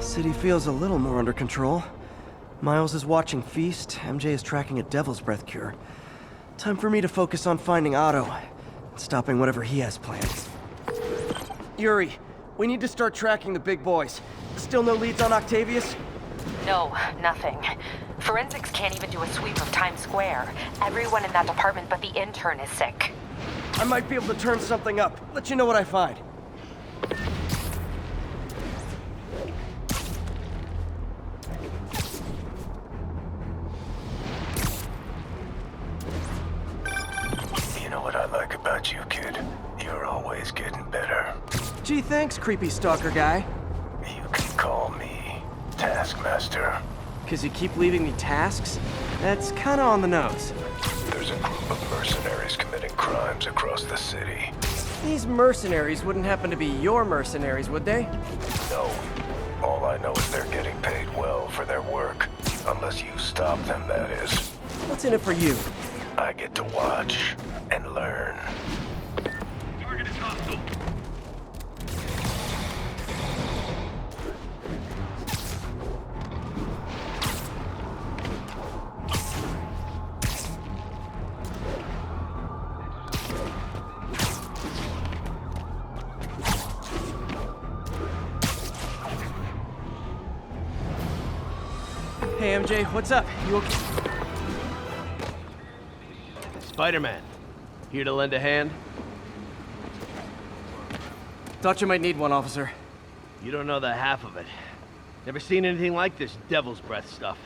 City feels a little more under control. Miles is watching Feast, MJ is tracking a Devil's Breath cure. Time for me to focus on finding Otto, and stopping whatever he has planned. Yuri, we need to start tracking the big boys. Still no leads on Octavius? No, nothing. Forensics can't even do a sweep of Times Square. Everyone in that department but the intern is sick. I might be able to turn something up. Let you know what I find. You know what I like about you, kid? You're always getting better. Gee, thanks, creepy stalker guy. You can call me Taskmaster. 'Cause you keep leaving me tasks? That's kinda on the nose. There's a group of mercenaries committing crimes across the city. These mercenaries wouldn't happen to be your mercenaries, would they? No. All I know is they're getting paid well for their work. Unless you stop them, that is. What's in it for you? I get to watch and learn. Target is hostile. Hey MJ, what's up? You okay? Spider-Man. Here to lend a hand? Thought you might need one, officer. You don't know the half of it. Never seen anything like this Devil's Breath stuff.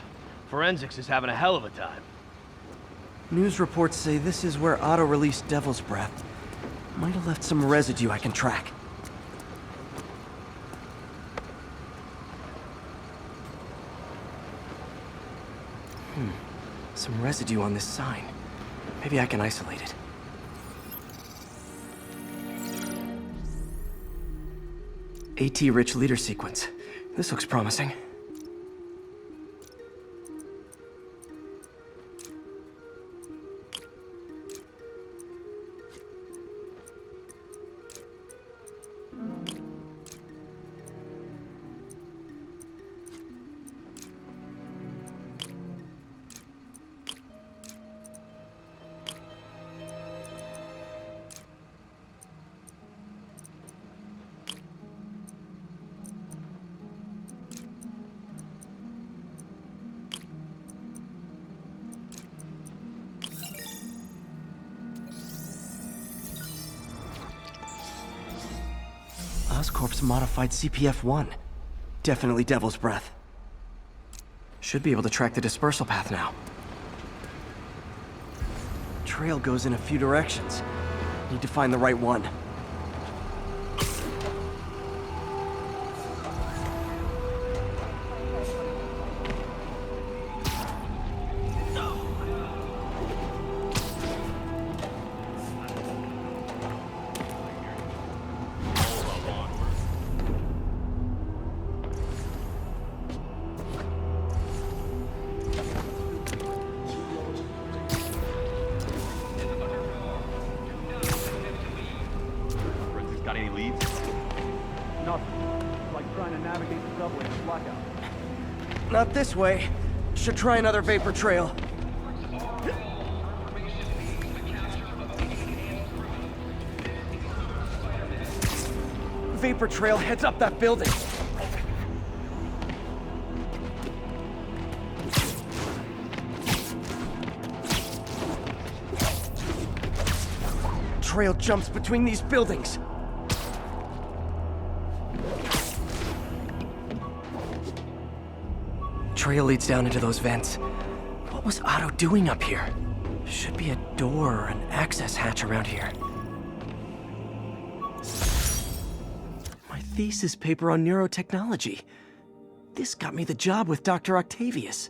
Forensics is having a hell of a time. News reports say this is where Otto released Devil's Breath. Might have left some residue I can track. Some residue on this sign. Maybe I can isolate it. AT-rich leader sequence. This looks promising. Oscorp's modified CPF-1. Definitely Devil's Breath. Should be able to track the dispersal path now. Trail goes in a few directions. Need to find the right one. Got any leads? Nothing. Like trying to navigate the subway in a blackout. Not this way. Should try another vapor trail. Vapor trail heads up that building. Trail jumps between these buildings. Trail leads down into those vents. What was Otto doing up here? Should be a door or an access hatch around here. My thesis paper on neurotechnology. This got me the job with Dr. Octavius.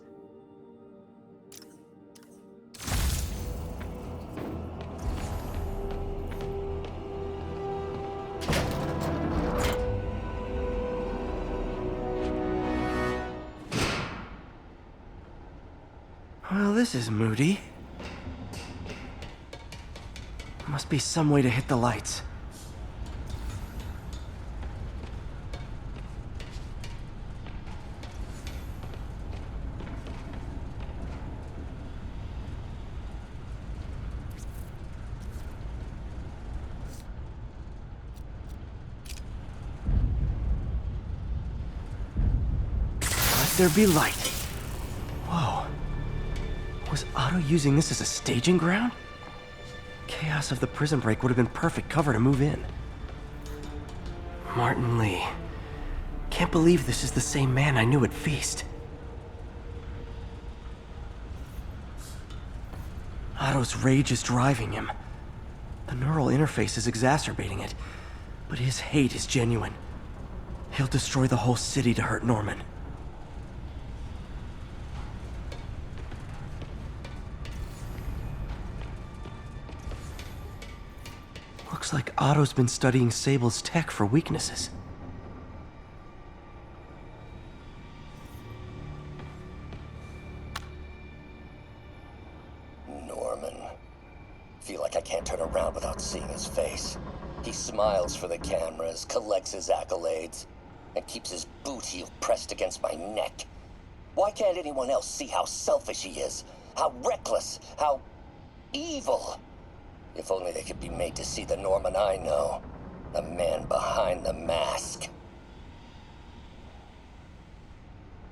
Well, this is moody. Must be some way to hit the lights. there be light. Whoa. Was Otto using this as a staging ground? Chaos of the prison break would have been perfect cover to move in. Martin Lee. Can't believe this is the same man I knew at Feast. Otto's rage is driving him. The neural interface is exacerbating it, but his hate is genuine. He'll destroy the whole city to hurt Norman. Looks like Otto's been studying Sable's tech for weaknesses. Norman. Feel like I can't turn around without seeing his face. He smiles for the cameras, collects his accolades, and keeps his boot heel pressed against my neck. Why can't anyone else see how selfish he is? How reckless? How evil? If only they could be made to see the Norman I know. The man behind the mask.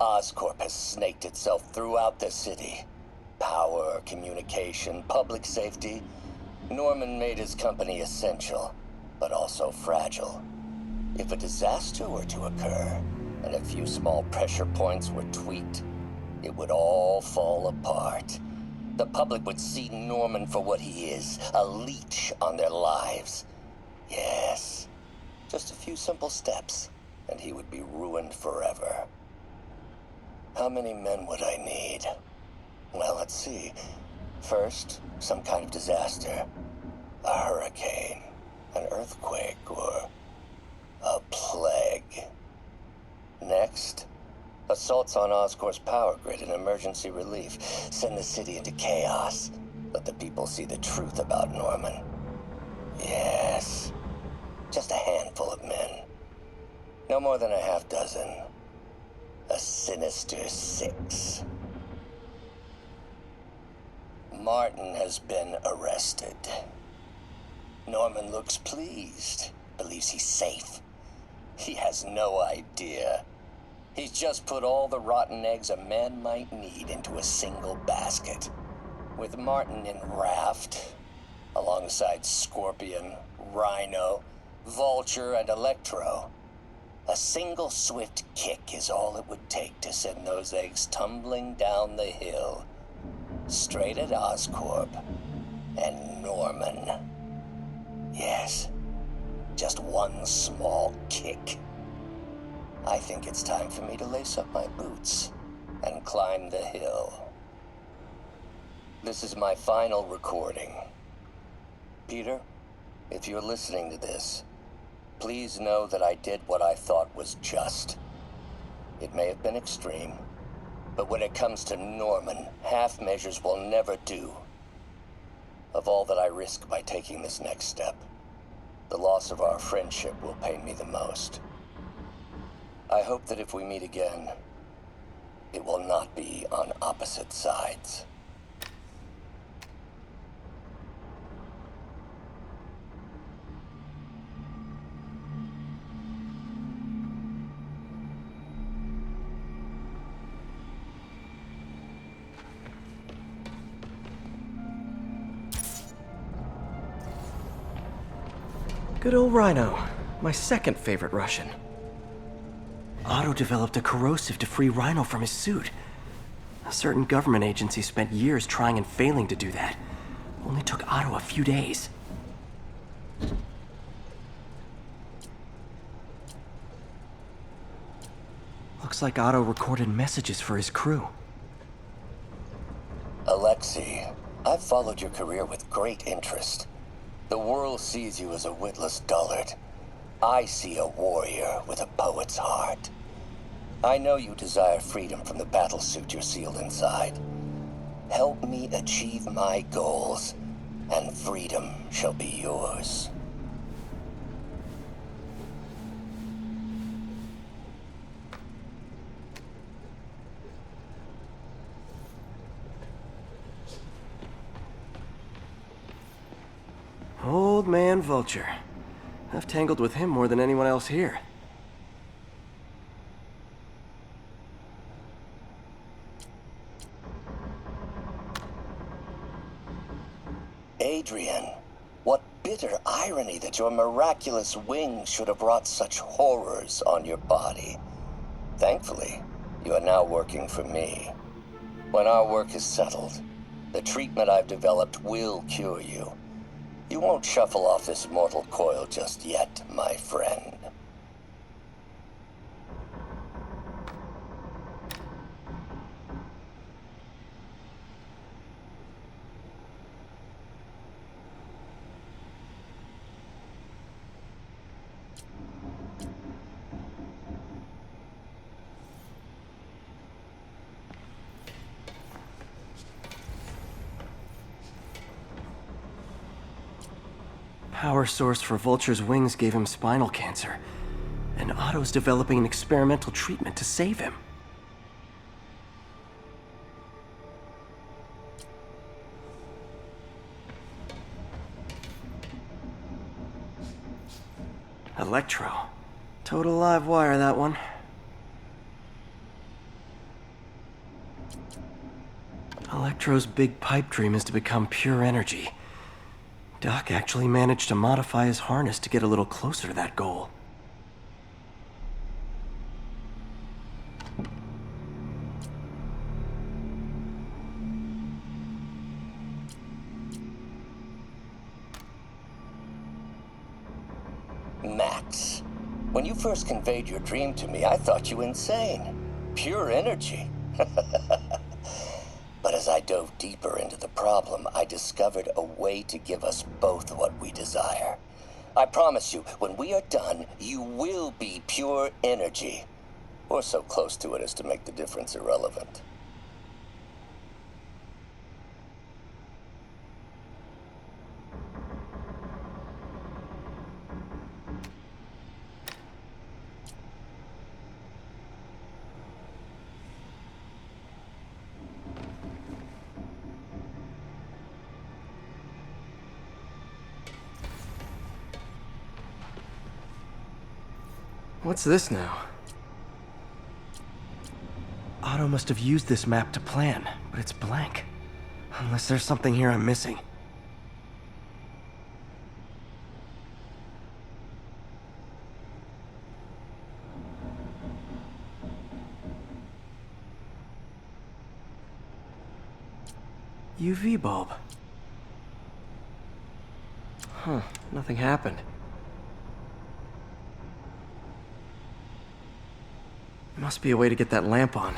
Oscorp has snaked itself throughout the city. Power, communication, public safety. Norman made his company essential, but also fragile. If a disaster were to occur, and a few small pressure points were tweaked, it would all fall apart. The public would see Norman for what he is, a leech on their lives. Yes, just a few simple steps, and he would be ruined forever. How many men would I need? Well, let's see. First, some kind of disaster. A hurricane, an earthquake, or a plague. Next, assaults on Oscorp's power grid and emergency relief. Send the city into chaos. Let the people see the truth about Norman. Yes, just a handful of men. No more than a half dozen. A sinister 6. Martin has been arrested. Norman looks pleased, believes he's safe. He has no idea. He's just put all the rotten eggs a man might need into a single basket. With Martin in raft, alongside Scorpion, Rhino, Vulture, and Electro, a single swift kick is all it would take to send those eggs tumbling down the hill, straight at Oscorp and Norman. Yes, just one small kick. I think it's time for me to lace up my boots and climb the hill. This is my final recording. Peter, if you're listening to this, please know that I did what I thought was just. It may have been extreme, but when it comes to Norman, half measures will never do. Of all that I risk by taking this next step, the loss of our friendship will pain me the most. I hope that if we meet again, it will not be on opposite sides. Good old Rhino, my second favorite Russian. Otto developed a corrosive to free Rhino from his suit. A certain government agency spent years trying and failing to do that. Only took Otto a few days. Looks like Otto recorded messages for his crew. Alexei, I've followed your career with great interest. The world sees you as a witless dullard. I see a warrior with a poet's heart. I know you desire freedom from the battlesuit you're sealed inside. Help me achieve my goals, and freedom shall be yours. Old man Vulture. I've tangled with him more than anyone else here. Adrian. What bitter irony that your miraculous wings should have brought such horrors on your body. Thankfully, you are now working for me. When our work is settled, the treatment I've developed will cure you. You won't shuffle off this mortal coil just yet, my friend. Power source for Vulture's wings gave him spinal cancer, and Otto's developing an experimental treatment to save him. Electro. Total live wire, that one. Electro's big pipe dream is to become pure energy. Doc actually managed to modify his harness to get a little closer to that goal. Max, when you first conveyed your dream to me, I thought you insane. Pure energy. But as I dove deeper into the problem, I discovered a way to give us both what we desire. I promise you, when we are done, you will be pure energy. Or so close to it as to make the difference irrelevant. What's this now? Otto must have used this map to plan, but it's blank. Unless there's something here I'm missing. UV bulb. Huh, nothing happened. Must be a way to get that lamp on.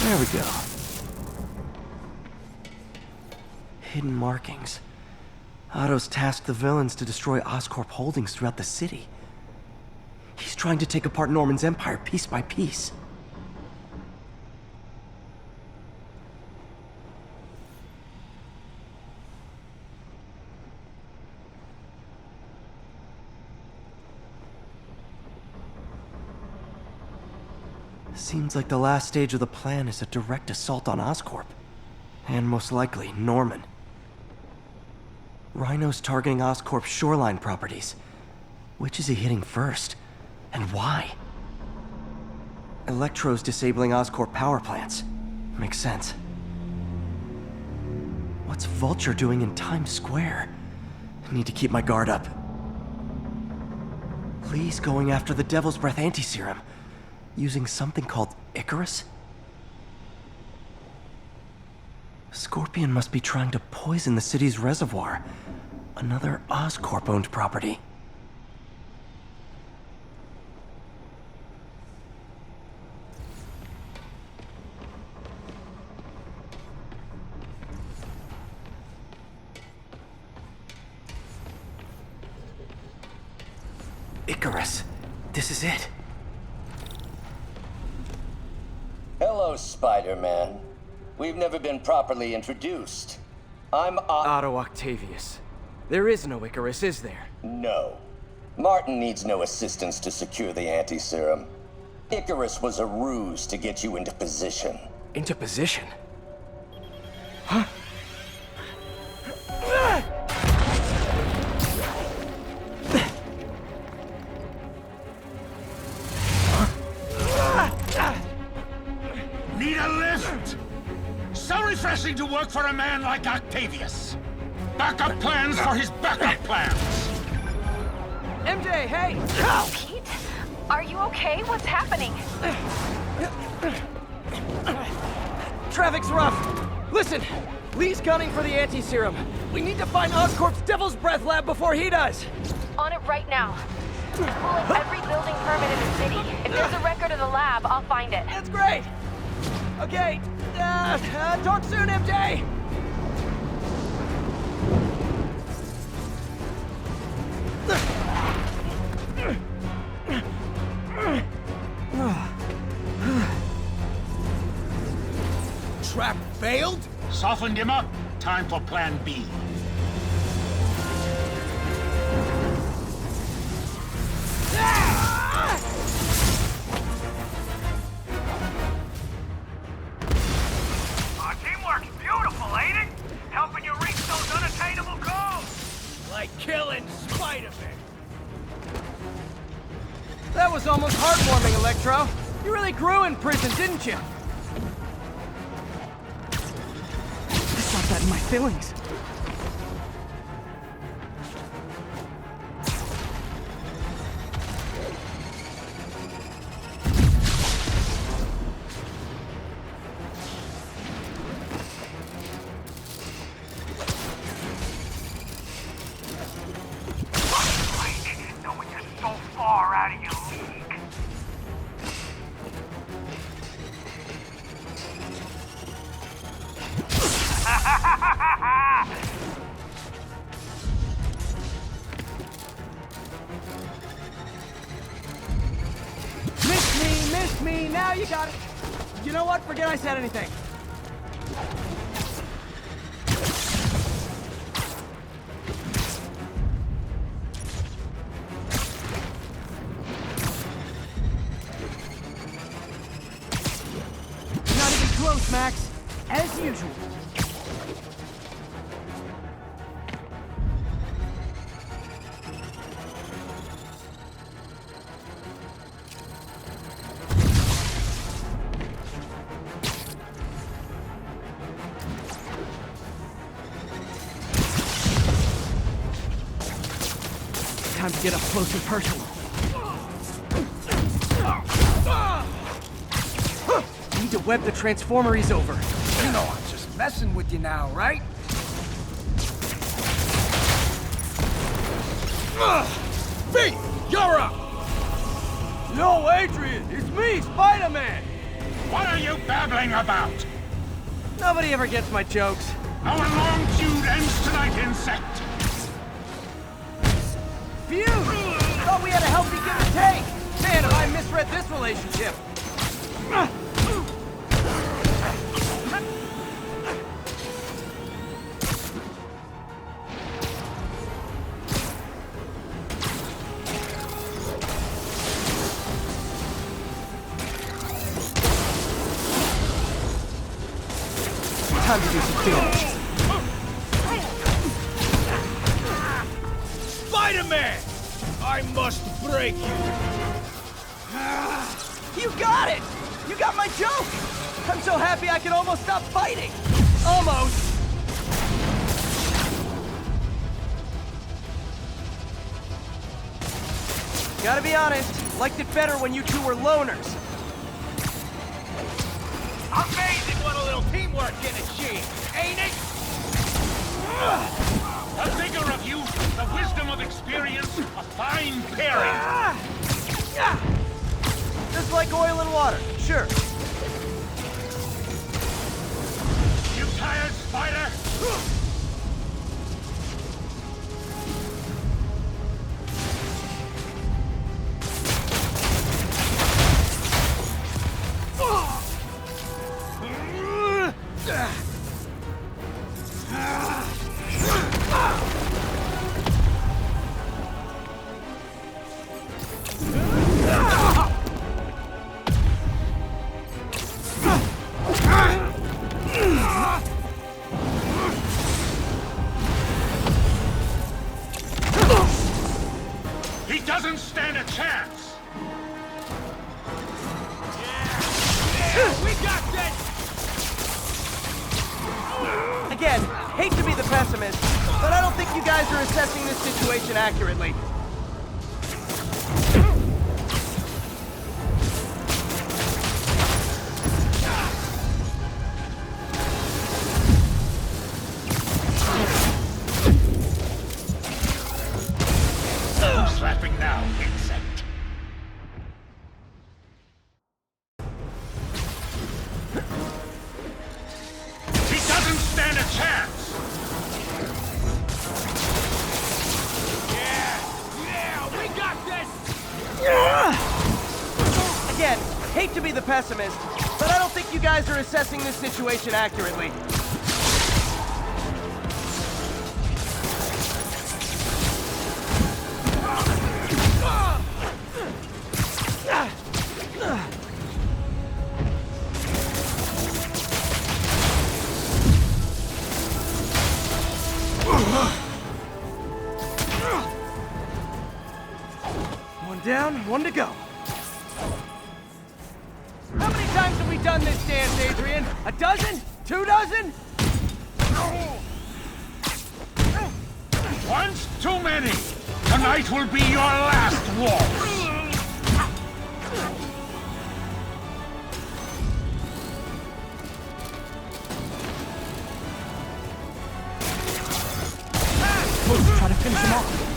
There we go. Hidden markings. Otto's tasked the villains to destroy Oscorp holdings throughout the city. He's trying to take apart Norman's empire piece by piece. Seems like the last stage of the plan is a direct assault on Oscorp. And most likely, Norman. Rhino's targeting Oscorp's shoreline properties. Which is he hitting first? And why? Electro's disabling Oscorp power plants. Makes sense. What's Vulture doing in Times Square? I need to keep my guard up. Lee's going after the Devil's Breath anti-serum, using something called Icarus? Scorpion must be trying to poison the city's reservoir. Another Oscorp-owned property. Icarus. This is it. Hello, Spider-Man. We've never been properly introduced. I'm Otto Octavius. There is no Icarus, is there? No. Martin needs no assistance to secure the anti-serum. Icarus was a ruse to get you into position. into position. Need a lift? So refreshing to work for a man like Octavius. Backup plans for his backup plans. MJ, hey! Pete? Are you okay? What's happening? Traffic's rough. Listen, Lee's gunning for the anti-serum. We need to find Oscorp's Devil's Breath lab before he does. On it right now. Pulling every building permit in the city. If there's a record of the lab, I'll find it. That's great. Okay, talk soon, MJ. Trap failed? Softened him up. Time for plan B. Teamwork's beautiful, ain't it? Helping you reach those unattainable goals. Like killing Spider-Man. That was almost heartwarming, Electro. You really grew in prison, didn't you? I felt that in my feelings. Knowing you're so far out of your league. Miss me, now you got it. You know what? Forget I said anything. Not even close, Max. As usual. Time to get up close and personal. Need to web the transformer he's over. You know I'm just messing with you now, right? Pete, you're up! Yo, Adrian, it's me, Spider-Man! What are you babbling about? Nobody ever gets my jokes. Our long feud ends tonight, insect. Phew! Thought we had a healthy give and take! Man, have I misread this relationship! Time to do some damage. Spider-Man! I must break you! You got it! You got my joke! I'm so happy I can almost stop fighting! Almost! Gotta be honest, liked it better when you two were loners. Amazing what a little teamwork can achieve, ain't it? The vigor of youth, the wisdom of experience, a fine pairing. Just like oil and water, sure. You tired, Spider? He doesn't stand a chance! We got this! Again, hate to be the pessimist, but I don't think you guys are assessing this situation accurately. Who's slapping now, insect? He doesn't stand a chance! We got this! Again, hate to be the pessimist, but I don't think you guys are assessing this situation accurately. One down, one to go. How many times have we done this dance, Adrian? A dozen? 2 dozen? Once too many! Tonight will be your last waltz! Try to finish him off.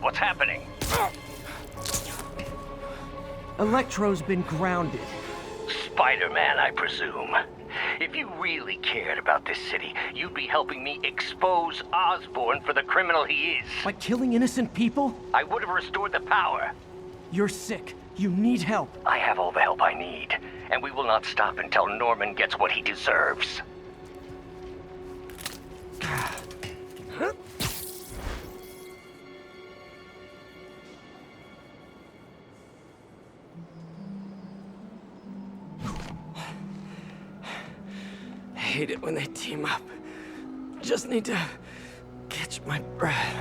What's happening? Electro's been grounded. Spider-Man, I presume. If you really cared about this city, you'd be helping me expose Osborn for the criminal he is. By killing innocent people? I would have restored the power. You're sick. You need help. I have all the help I need, and we will not stop until Norman gets what he deserves. I hate it when they team up. Just need to catch my breath.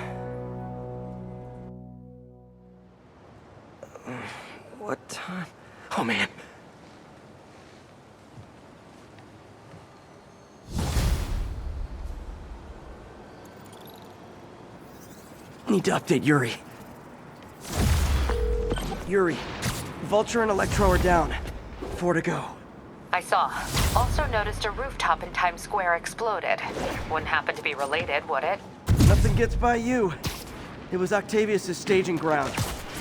What time? Oh, man. Need to update Yuri. Yuri, Vulture and Electro are down. 4 to go. I saw. Also noticed a rooftop in Times Square exploded. Wouldn't happen to be related, would it? Nothing gets by you. It was Octavius' staging ground.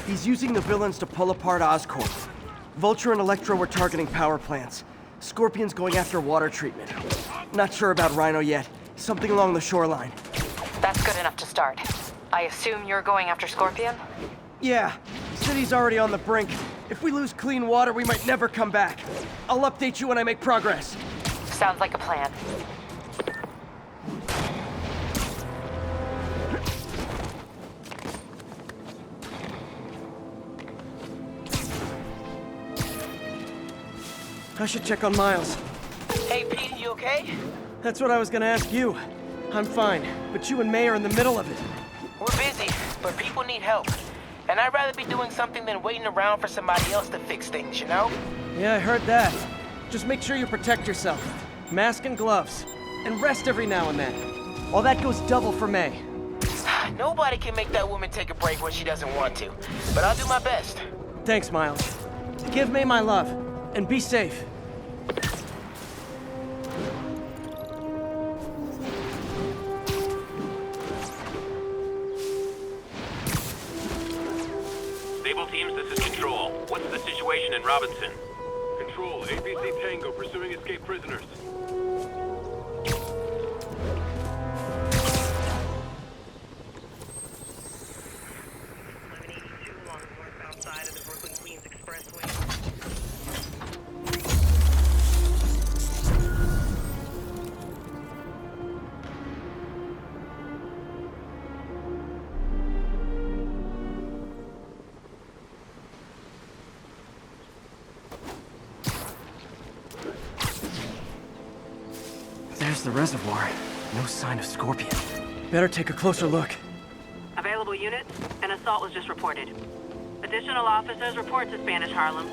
He's using the villains to pull apart Oscorp. Vulture and Electro were targeting power plants. Scorpion's going after water treatment. Not sure about Rhino yet. Something along the shoreline. That's good enough to start. I assume you're going after Scorpion? Yeah, city's already on the brink. If we lose clean water, we might never come back. I'll update you when I make progress. Sounds like a plan. I should check on Miles. Hey, Pete, you okay? That's what I was gonna ask you. I'm fine, but you and May are in the middle of it. We're busy, but people need help. And I'd rather be doing something than waiting around for somebody else to fix things, you know? Yeah, I heard that. Just make sure you protect yourself. Mask and gloves. And rest every now and then. All that goes double for May. Nobody can make that woman take a break when she doesn't want to. But I'll do my best. Thanks, Miles. Give May my love. And be safe. Stable teams, this is Control. What's the situation in Robinson? Control, APC Tango pursuing escaped prisoners. the reservoir. No sign of Scorpion. Better take a closer look. Available units, an assault was just reported. Additional officers report to Spanish Harlem.